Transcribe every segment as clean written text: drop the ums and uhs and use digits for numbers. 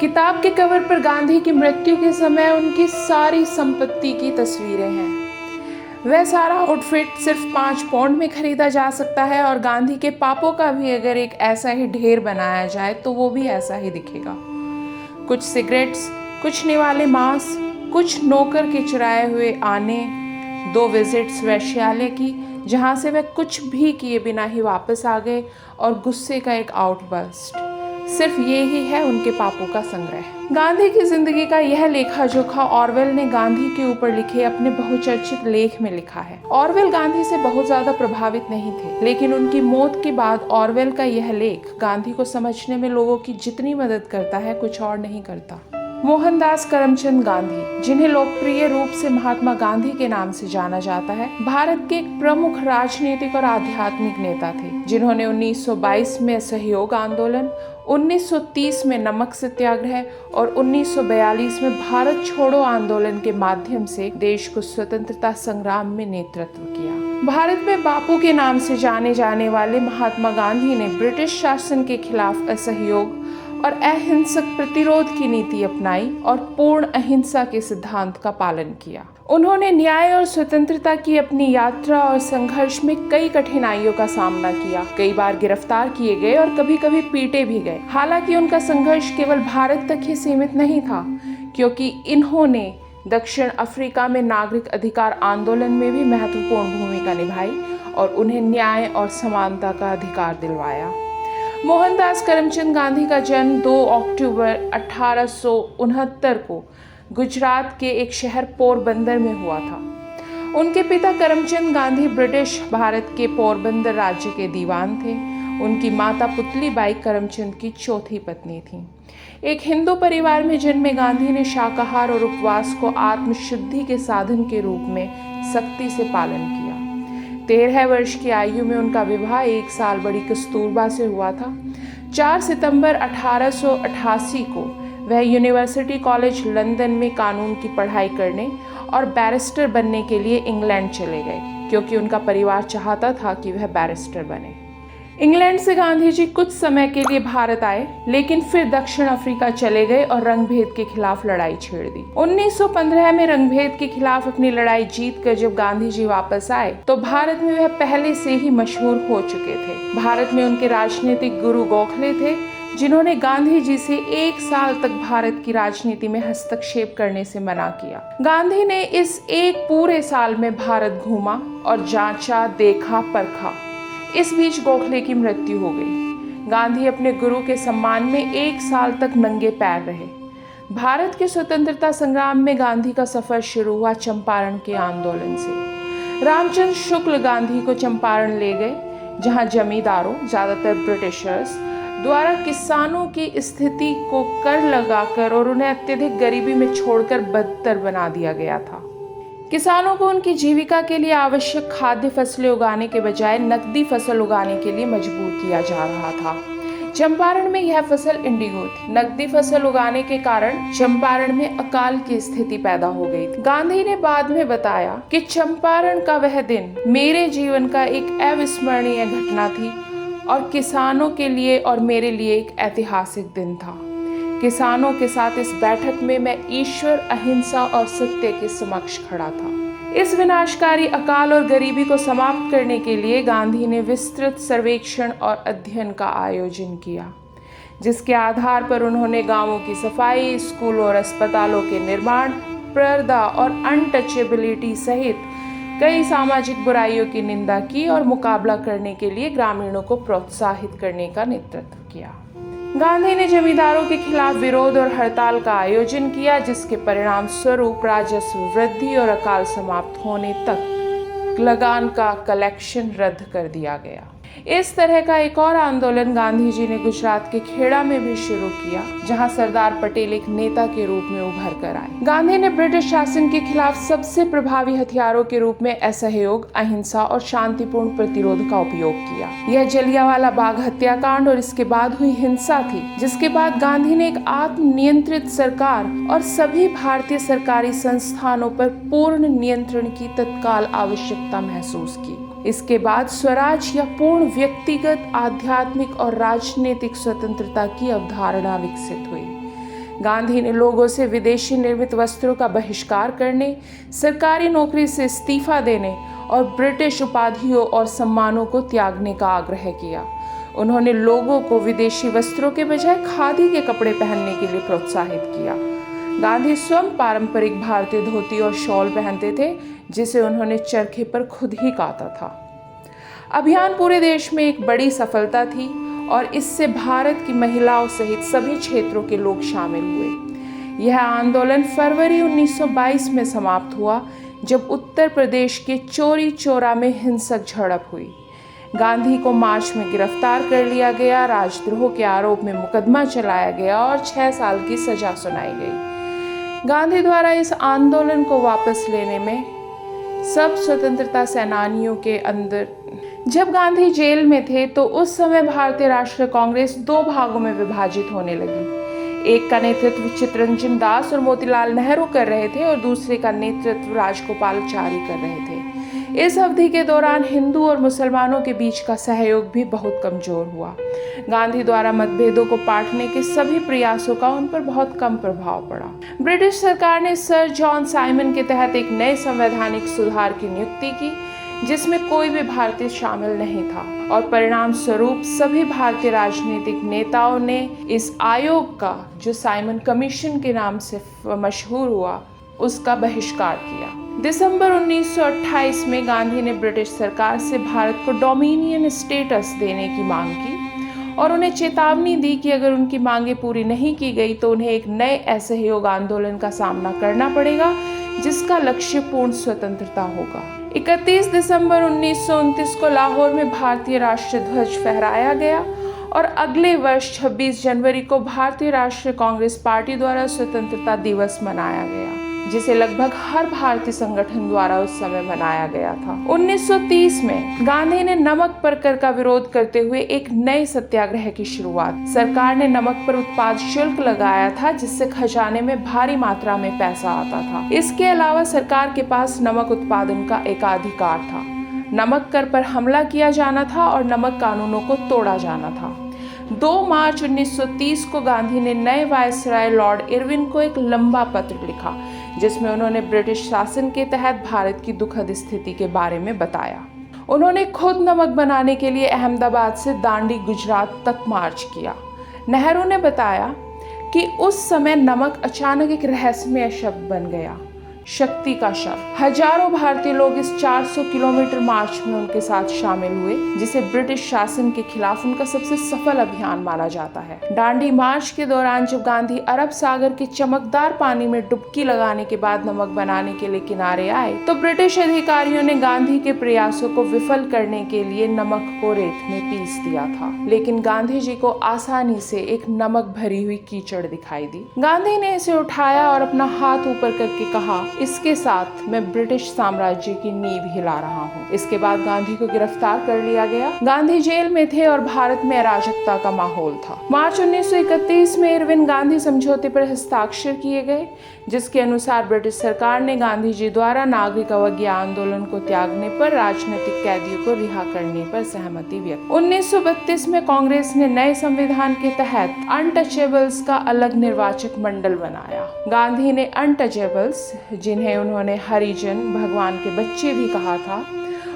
किताब के कवर पर गांधी की मृत्यु के समय उनकी सारी संपत्ति की तस्वीरें हैं। वह सारा आउटफिट सिर्फ 5 पाउंड में खरीदा जा सकता है और गांधी के पापों का भी अगर एक ऐसा ही ढेर बनाया जाए तो वो भी ऐसा ही दिखेगा। कुछ सिगरेट्स, कुछ निवाले मांस, कुछ नौकर के चुराए हुए आने, 2 विजिट्स वैश्यालय की जहाँ से वह कुछ भी किए बिना ही वापस आ गए और गुस्से का एक आउटबर्स्ट। सिर्फ ये ही है उनके पापों का संग्रह। गांधी की जिंदगी का यह लेखा जोखा ऑरवेल ने गांधी के ऊपर लिखे अपने बहुचर्चित लेख में लिखा है। ऑरवेल गांधी से बहुत ज्यादा प्रभावित नहीं थे, लेकिन उनकी मौत के बाद ऑरवेल का यह लेख गांधी को समझने में लोगों की जितनी मदद करता है कुछ और नहीं करता। मोहनदास करमचंद गांधी, जिन्हें लोकप्रिय रूप से महात्मा गांधी के नाम से जाना जाता है, भारत के एक प्रमुख राजनीतिक और आध्यात्मिक नेता थे, जिन्होंने 1922 में असहयोग आंदोलन, 1930 में नमक सत्याग्रह और 1942 में भारत छोड़ो आंदोलन के माध्यम से देश को स्वतंत्रता संग्राम में नेतृत्व किया। भारत में बापू के नाम से जाने जाने वाले महात्मा गांधी ने ब्रिटिश शासन के खिलाफ असहयोग और अहिंसक प्रतिरोध की नीति अपनाई और पूर्ण अहिंसा के सिद्धांत का पालन किया। उन्होंने न्याय और स्वतंत्रता की अपनी यात्रा और संघर्ष में कई कठिनाइयों का सामना किया। कई बार गिरफ्तार किए गए और कभी-कभी पीटे भी गए। हालांकि उनका संघर्ष केवल भारत तक ही सीमित नहीं था, क्योंकि इन्होंने दक्षिण अफ्रीका में नागरिक अधिकार आंदोलन में भी महत्वपूर्ण भूमिका निभाई और उन्हें न्याय और समानता का अधिकार दिलवाया। मोहनदास करमचंद गांधी का जन्म 2 अक्टूबर 1869 को गुजरात के एक शहर पोरबंदर में हुआ था। उनके पिता करमचंद गांधी ब्रिटिश भारत के पोरबंदर राज्य के दीवान थे। उनकी माता पुतली बाई करमचंद की चौथी पत्नी थी। एक हिंदू परिवार में जन्मे गांधी ने शाकाहार और उपवास को आत्मशुद्धि के साधन के रूप में सख्ती से पालन किया। 13 वर्ष की आयु में उनका विवाह 1 साल बड़ी कस्तूरबा से हुआ था। 4 सितंबर 1888 को वह यूनिवर्सिटी कॉलेज लंदन में कानून की पढ़ाई करने और बैरिस्टर बनने के लिए इंग्लैंड चले गए, क्योंकि उनका परिवार चाहता था कि वह बैरिस्टर बने। इंग्लैंड से गांधी जी कुछ समय के लिए भारत आए, लेकिन फिर दक्षिण अफ्रीका चले गए और रंगभेद के खिलाफ लड़ाई छेड़ दी। 1915 में रंगभेद के खिलाफ अपनी लड़ाई जीतकर जब गांधी जी वापस आए तो भारत में वह पहले से ही मशहूर हो चुके थे। भारत में उनके राजनीतिक गुरु गोखले थे, जिन्होंने गांधी जी से 1 साल तक भारत की राजनीति में हस्तक्षेप करने से मना किया। गांधी ने इस एक पूरे साल में भारत घूमा और जांचा, देखा, परखा। इस बीच गोखले की मृत्यु हो गई। गांधी अपने गुरु के सम्मान में 1 साल तक नंगे पैर रहे। भारत के स्वतंत्रता संग्राम में गांधी का सफर शुरू हुआ चंपारण के आंदोलन से। रामचंद्र शुक्ल गांधी को चंपारण ले गए, जहां जमींदारों, ज्यादातर ब्रिटिशर्स, द्वारा किसानों की स्थिति को कर लगाकर और उन्हें अत्यधिक गरीबी में छोड़कर बदतर बना दिया गया था। किसानों को उनकी जीविका के लिए आवश्यक खाद्य फसलें उगाने के बजाय नकदी फसल उगाने के लिए मजबूर किया जा रहा था। चंपारण में यह फसल इंडिगो थी। नकदी फसल उगाने के कारण चंपारण में अकाल की स्थिति पैदा हो गई थी। गांधी ने बाद में बताया कि चंपारण का वह दिन मेरे जीवन का एक अविस्मरणीय घटना थी और किसानों के लिए और मेरे लिए एक ऐतिहासिक दिन था। किसानों के साथ इस बैठक में मैं ईश्वर, अहिंसा और सत्य के समक्ष खड़ा था। इस विनाशकारी अकाल और गरीबी को समाप्त करने के लिए गांधी ने विस्तृत सर्वेक्षण और अध्ययन का आयोजन किया, जिसके आधार पर उन्होंने गांवों की सफाई, स्कूलों और अस्पतालों के निर्माण, पर्दा और अनटचेबिलिटी सहित कई सामाजिक बुराइयों की निंदा की और मुकाबला करने के लिए ग्रामीणों को प्रोत्साहित करने का नेतृत्व किया। गांधी ने जमींदारों के खिलाफ विरोध और हड़ताल का आयोजन किया, जिसके परिणाम स्वरूप राजस्व वृद्धि और अकाल समाप्त होने तक लगान का कलेक्शन रद्द कर दिया गया। इस तरह का एक और आंदोलन गांधी जी ने गुजरात के खेड़ा में भी शुरू किया, जहां सरदार पटेल एक नेता के रूप में उभर कर आए। गांधी ने ब्रिटिश शासन के खिलाफ सबसे प्रभावी हथियारों के रूप में असहयोग, अहिंसा और शांतिपूर्ण प्रतिरोध का उपयोग किया। यह जलियांवाला बाग हत्याकांड और इसके बाद हुई हिंसा थी, जिसके बाद गांधी ने एक आत्मनियंत्रित सरकार और सभी भारतीय सरकारी संस्थानों पर पूर्ण नियंत्रण की तत्काल आवश्यकता महसूस की। इसके बाद स्वराज या पूर्ण व्यक्तिगत, आध्यात्मिक और राजनीतिक स्वतंत्रता की अवधारणा विकसित हुई। गांधी ने लोगों से विदेशी निर्मित वस्त्रों का बहिष्कार करने, सरकारी नौकरी से इस्तीफा देने और ब्रिटिश उपाधियों और सम्मानों को त्यागने का आग्रह किया। उन्होंने लोगों को विदेशी वस्त्रों के बजाय खादी के कपड़े पहनने के लिए प्रोत्साहित किया। गांधी स्वयं पारंपरिक भारतीय धोती और शॉल पहनते थे, जिसे उन्होंने चरखे पर खुद ही काता था। अभियान पूरे देश में एक बड़ी सफलता थी और इससे भारत की महिलाओं सहित सभी क्षेत्रों के लोग शामिल हुए। यह आंदोलन फरवरी 1922 में समाप्त हुआ, जब उत्तर प्रदेश के चौरी चौरा में हिंसक झड़प हुई। गांधी को मार्च में गिरफ्तार कर लिया गया, राजद्रोह के आरोप में मुकदमा चलाया गया और 6 साल की सजा सुनाई गई। गांधी द्वारा इस आंदोलन को वापस लेने में सब स्वतंत्रता सेनानियों के अंदर, जब गांधी जेल में थे तो उस समय भारतीय राष्ट्रीय कांग्रेस 2 भागों में विभाजित होने लगी। एक का नेतृत्व चित्तरंजन दास और मोतीलाल नेहरू कर रहे थे और दूसरे का नेतृत्व राजगोपालाचारी कर रहे थे। इस अवधि के दौरान हिंदू और मुसलमानों के बीच का सहयोग भी बहुत कमजोर हुआ। गांधी द्वारा मतभेदों को पाटने के सभी प्रयासों का उन पर बहुत कम प्रभाव पड़ा। ब्रिटिश सरकार ने सर जॉन साइमन के तहत एक नए संवैधानिक सुधार की नियुक्ति की, जिसमें कोई भी भारतीय शामिल नहीं था, और परिणाम स्वरूप सभी भारतीय राजनीतिक नेताओं ने इस आयोग का, जो साइमन कमीशन के नाम से मशहूर हुआ, उसका बहिष्कार किया। दिसंबर 1928 में गांधी ने ब्रिटिश सरकार से भारत को डोमिनियन स्टेटस देने की मांग की और उन्हें चेतावनी दी कि अगर उनकी मांगें पूरी नहीं की गई तो उन्हें एक नए असहयोग आंदोलन का सामना करना पड़ेगा, जिसका लक्ष्य पूर्ण स्वतंत्रता होगा। 31 दिसंबर 1929 को लाहौर में भारतीय राष्ट्रीय ध्वज फहराया गया और अगले वर्ष 26 जनवरी को भारतीय राष्ट्रीय कांग्रेस पार्टी द्वारा स्वतंत्रता दिवस मनाया गया, जिसे लगभग हर भारतीय संगठन द्वारा उस समय मनाया गया था। 1930 में गांधी ने नमक पर कर का विरोध करते हुए एक नए सत्याग्रह की शुरुआत। सरकार ने नमक पर उत्पाद शुल्क लगाया था, जिससे खजाने में भारी मात्रा में पैसा आता था। इसके अलावा सरकार के पास नमक उत्पादन का एकाधिकार था। नमक कर पर हमला किया जाना था और नमक कानूनों को तोड़ा जाना था। 2 मार्च 1930 को गांधी ने नए वायसराय लॉर्ड इरविन को एक लंबा पत्र लिखा, जिसमें उन्होंने ब्रिटिश शासन के तहत भारत की दुखद स्थिति के बारे में बताया। उन्होंने खुद नमक बनाने के लिए अहमदाबाद से दांडी गुजरात तक मार्च किया। नेहरू ने बताया कि उस समय नमक अचानक एक रहस्यमय शब्द बन गया, शक्ति का शब्द। हजारों भारतीय लोग इस 400 किलोमीटर मार्च में उनके साथ शामिल हुए, जिसे ब्रिटिश शासन के खिलाफ उनका सबसे सफल अभियान माना जाता है। दांडी मार्च के दौरान जब गांधी अरब सागर के चमकदार पानी में डुबकी लगाने के बाद नमक बनाने के लिए किनारे आए, तो ब्रिटिश अधिकारियों ने गांधी के प्रयासों को विफल करने के लिए नमक को रेत में पीस दिया था। लेकिन गांधी जी को आसानी से एक नमक भरी हुई कीचड़ दिखाई दी। गांधी ने इसे उठाया और अपना हाथ ऊपर करके कहा, इसके साथ मैं ब्रिटिश साम्राज्य की नींव हिला रहा हूँ। इसके बाद गांधी को गिरफ्तार कर लिया गया। गांधी जेल में थे और भारत में अराजकता का माहौल था। मार्च 1931 में इरविन गांधी समझौते पर हस्ताक्षर किए गए, जिसके अनुसार ब्रिटिश सरकार ने गांधी जी द्वारा नागरिक अवज्ञा आंदोलन को त्यागने पर राजनीतिक कैदियों को रिहा करने पर सहमति व्यक्त। 1932 में कांग्रेस ने नए संविधान के तहत अनटचेबल्स का अलग निर्वाचक मंडल बनाया। गांधी ने अनटचेबल्स, जिन्हें उन्होंने हरिजन, भगवान के बच्चे भी कहा था,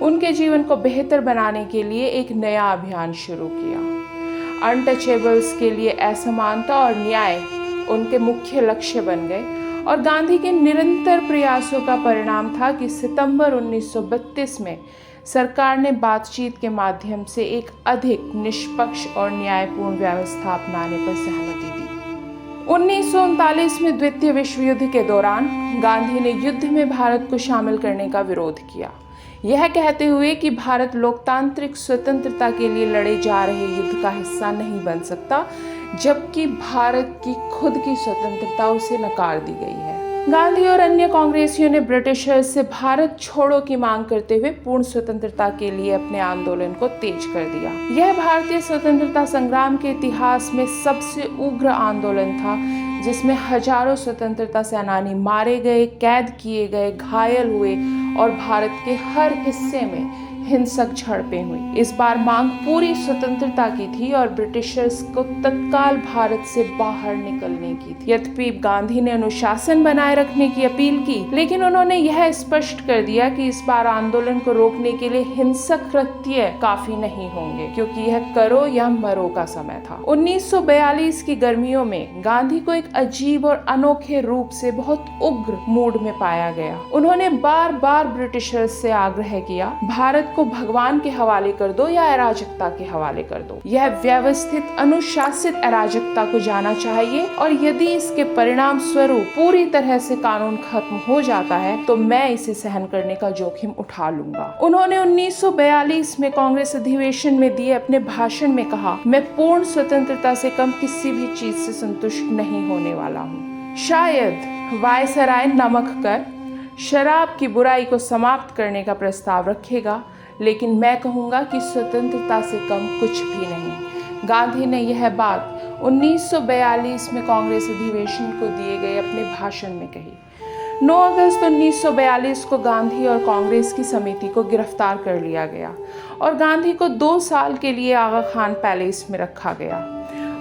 उनके जीवन को बेहतर बनाने के लिए एक नया अभियान शुरू किया। अनटचेबल्स के लिए असमानता और न्याय उनके मुख्य लक्ष्य बन गए और गांधी के निरंतर प्रयासों का परिणाम था कि सितंबर 1932 में सरकार ने बातचीत के माध्यम से एक अधिक निष्पक्ष और न्यायपूर्ण व्यवस्था अपनाने पर सहमति दी। 1939 में द्वितीय विश्व युद्ध के दौरान गांधी ने युद्ध में भारत को शामिल करने का विरोध किया, यह कहते हुए कि भारत लोकतांत्रिक स्वतंत्रता के लिए लड़े जा रहे युद्ध का हिस्सा नहीं बन सकता, जबकि भारत की खुद की स्वतंत्रता उसे नकार दी गई है। गांधी और अन्य कांग्रेसियों ने ब्रिटिशर्स से भारत छोड़ो की मांग करते हुए पूर्ण स्वतंत्रता के लिए अपने आंदोलन को तेज कर दिया। यह भारतीय स्वतंत्रता संग्राम के इतिहास में सबसे उग्र आंदोलन था, जिसमें हजारों स्वतंत्रता सेनानी मारे गए, कैद किए गए, घायल हुए और भारत के हर हिस्से में हिंसक झड़पें हुई। इस बार मांग पूरी स्वतंत्रता की थी और ब्रिटिशर्स को तत्काल भारत से बाहर निकलने की थी। यद्यपि गांधी ने अनुशासन बनाए रखने की अपील की, लेकिन उन्होंने यह स्पष्ट कर दिया कि इस बार आंदोलन को रोकने के लिए हिंसक कृत्य काफी नहीं होंगे, क्योंकि यह करो या मरो का समय था। 1942 की गर्मियों में गांधी को एक अजीब और अनोखे रूप से बहुत उग्र मूड में पाया गया। उन्होंने बार बार ब्रिटिशर्स से आग्रह किया, भारत को भगवान के हवाले कर दो या अराजकता के हवाले कर दो। यह व्यवस्थित अनुशासित अराजकता को जाना चाहिए और यदि इसके परिणाम स्वरूप पूरी तरह से कानून खत्म हो जाता है तो मैं इसे सहन करने का जोखिम उठा लूंगा। उन्होंने 1942 में कांग्रेस अधिवेशन में दिए अपने भाषण में कहा, मैं पूर्ण स्वतंत्रता से कम किसी भी चीज से संतुष्ट नहीं होने वाला हूँ। शायद वायसराय नमक कर शराब की बुराई को समाप्त करने का प्रस्ताव रखेगा, लेकिन मैं कहूँगा कि स्वतंत्रता से कम कुछ भी नहीं। गांधी ने यह बात 1942 में कांग्रेस अधिवेशन को दिए गए अपने भाषण में कही। 9 अगस्त 1942 को गांधी और कांग्रेस की समिति को गिरफ्तार कर लिया गया और गांधी को 2 साल के लिए आगा खान पैलेस में रखा गया।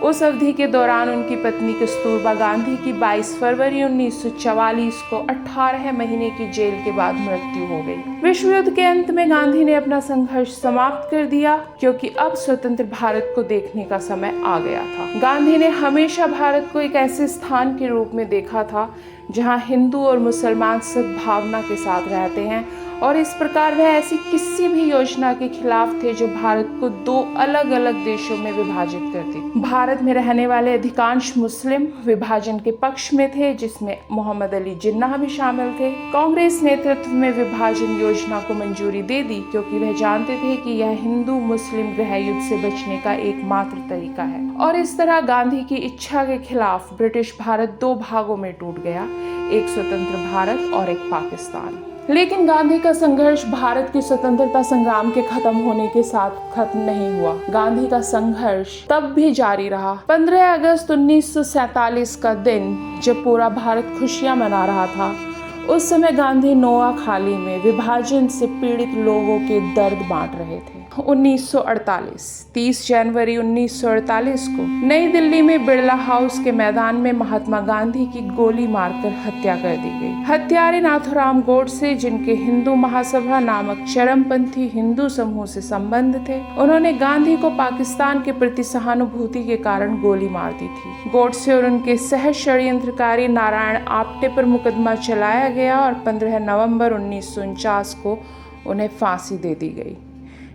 उस अवधि के दौरान उनकी पत्नी कस्तूरबा गांधी की 22 फरवरी 1944 को 18 महीने की जेल के बाद मृत्यु हो गई। विश्व युद्ध के अंत में गांधी ने अपना संघर्ष समाप्त कर दिया, क्योंकि अब स्वतंत्र भारत को देखने का समय आ गया था। गांधी ने हमेशा भारत को एक ऐसे स्थान के रूप में देखा था जहां हिंदू और मुसलमान सद्भावना के साथ रहते हैं, और इस प्रकार वह ऐसी किसी भी योजना के खिलाफ थे जो भारत को 2 अलग अलग देशों में विभाजित करती। भारत में रहने वाले अधिकांश मुस्लिम विभाजन के पक्ष में थे, जिसमें मोहम्मद अली जिन्नाह भी शामिल थे। कांग्रेस नेतृत्व में विभाजन योजना को मंजूरी दे दी, क्योंकि वह जानते थे कि यह हिंदू मुस्लिम गृह युद्ध से बचने का एकमात्र तरीका है। और इस तरह गांधी की इच्छा के खिलाफ ब्रिटिश भारत 2 भागों में टूट गया, एक स्वतंत्र भारत और एक पाकिस्तान। लेकिन गांधी का संघर्ष भारत की स्वतंत्रता संग्राम के खत्म होने के साथ खत्म नहीं हुआ। गांधी का संघर्ष तब भी जारी रहा। 15 अगस्त 1947 का दिन जब पूरा भारत खुशियां मना रहा था, उस समय गांधी नोआखाली में विभाजन से पीड़ित लोगों के दर्द बांट रहे थे। 1948 30 जनवरी 1948 को नई दिल्ली में बिरला हाउस के मैदान में महात्मा गांधी की गोली मारकर हत्या कर दी गई। हत्यारे नाथूराम गोडसे, जिनके हिंदू महासभा नामक चरमपंथी हिंदू समूह से संबंध थे, उन्होंने गांधी को पाकिस्तान के प्रति सहानुभूति के कारण गोली मार दी थी। गोडसे और उनके सह षड्यंत्रकारी नारायण आप्टे पर मुकदमा चलाया गया और 15 नवंबर 1949 को उन्हें फांसी दे दी गई।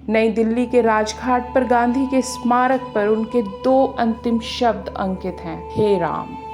नई दिल्ली के राजघाट पर गांधी के स्मारक पर उनके 2 अंतिम शब्द अंकित हैं, हे राम।